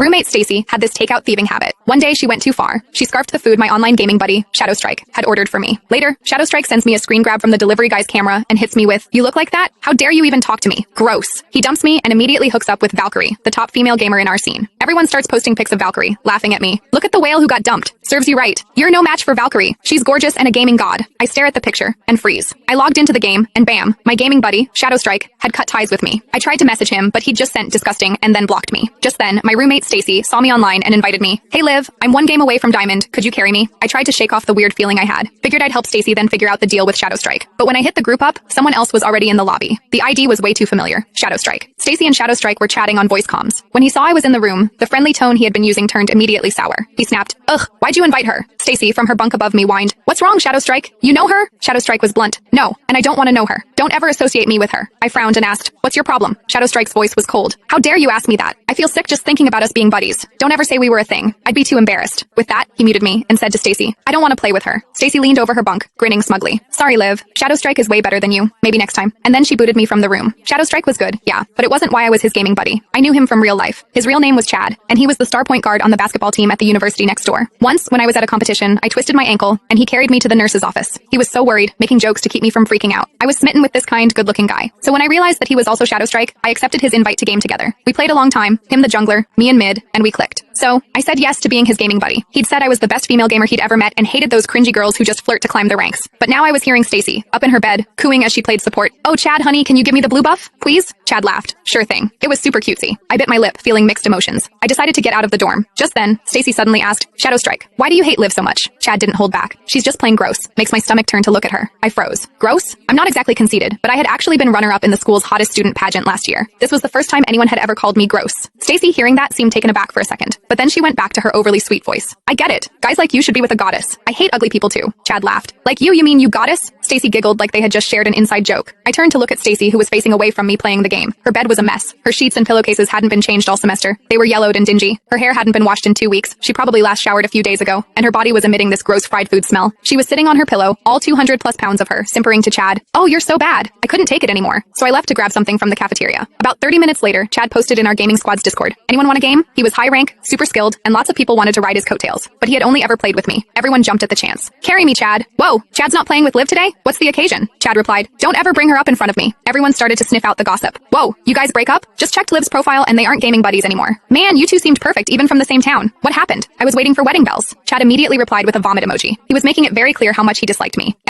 Roommate Stacy had this takeout thieving habit. One day she went too far. She scarfed the food my online gaming buddy, Shadowstrike, had ordered for me. Later, Shadowstrike sends me a screen grab from the delivery guy's camera and hits me with, "You look like that? How dare you even talk to me? Gross." He dumps me and immediately hooks up with Valkyrie, the top female gamer in our scene. Everyone starts posting pics of Valkyrie, laughing at me. "Look at the whale who got dumped. Serves you right. You're no match for Valkyrie. She's gorgeous and a gaming god." I stare at the picture and freeze. I logged into the game and bam, my gaming buddy, Shadowstrike, had cut ties with me. I tried to message him, but he just sent disgusting and then blocked me. Just then, my roommate Stacy saw me online and invited me. "Hey Liv, I'm one game away from Diamond. Could you carry me?" I tried to shake off the weird feeling I had. Figured I'd help Stacy then figure out the deal with Shadowstrike. But when I hit the group up, someone else was already in the lobby. The ID was way too familiar. Shadowstrike. Stacy and Shadowstrike were chatting on voice comms. When he saw I was in the room, the friendly tone he had been using turned immediately sour. He snapped, "Ugh, why'd you invite her?" Stacy from her bunk above me whined, "What's wrong, Shadowstrike? You know her?" Shadowstrike was blunt. "No, and I don't want to know her. Don't ever associate me with her." I frowned and asked, "What's your problem?" Shadowstrike's voice was cold. "How dare you ask me that? I feel sick just thinking about us being buddies. Don't ever say we were a thing. I'd be too embarrassed." With that, he muted me and said to Stacy, "I don't want to play with her." Stacy leaned over her bunk, grinning smugly. "Sorry, Liv. Shadowstrike is way better than you. Maybe next time." And then she booted me from the room. Shadowstrike was good, yeah, but it wasn't why I was his gaming buddy. I knew him from real life. His real name was Chad, and he was the star point guard on the basketball team at the university next door. Once, when I was at a competition, I twisted my ankle, and he carried me to the nurse's office. He was so worried, making jokes to keep me from freaking out. I was smitten with this kind, good-looking guy. So when I realized that he was also Shadowstrike, I accepted his invite to game together. We played a long time, him the jungler, me in mid, and we clicked. So, I said yes to being his gaming buddy. He'd said I was the best female gamer he'd ever met and hated those cringy girls who just flirt to climb the ranks. But now I was hearing Stacy, up in her bed, cooing as she played support. "Oh, Chad, honey, can you give me the blue buff, please?" Chad laughed. "Sure thing." It was super cutesy. I bit my lip, feeling mixed emotions. I decided to get out of the dorm. Just then, Stacy suddenly asked, "Shadowstrike, why do you hate Liv so much?" Chad didn't hold back. "She's just plain gross." Makes my stomach turn to look at her. I froze. Gross? I'm not exactly conceited, but I had actually been runner-up in the school's hottest student pageant last year. This was the first time anyone had ever called me gross. Stacy, hearing that, seemed taken aback for a second, but then she went back to her overly sweet voice. "I get it. Guys like you should be with a goddess. I hate ugly people too." Chad laughed. "Like you mean you goddess?" Stacy giggled like they had just shared an inside joke. I turned to look at Stacy, who was facing away from me playing the game. Her bed was a mess. Her sheets and pillowcases hadn't been changed all semester. They were yellowed and dingy. Her hair hadn't been washed in 2 weeks. She probably last showered a few days ago, and her body was emitting this gross fried food smell. She was sitting on her pillow, all 200 plus pounds of her, simpering to Chad, "Oh, you're so bad." I couldn't take it anymore, so I left to grab something from the cafeteria. About 30 minutes later, Chad posted in our gaming squad's Discord, "Anyone want a game?" He was high rank, super skilled, and lots of people wanted to ride his coattails, but he had only ever played with me. Everyone jumped at the chance. "Carry me, Chad." "Whoa, Chad's not playing with Liv today? What's the occasion?" Chad replied, "Don't ever bring her up in front of me." Everyone started to sniff out the gossip. "Whoa, you guys break up? Just checked Liv's profile and they aren't gaming buddies anymore. Man, you two seemed perfect even from the same town. What happened?" "I was waiting for wedding bells." Chad immediately replied with a vomit emoji. He was making it very clear how much he disliked me.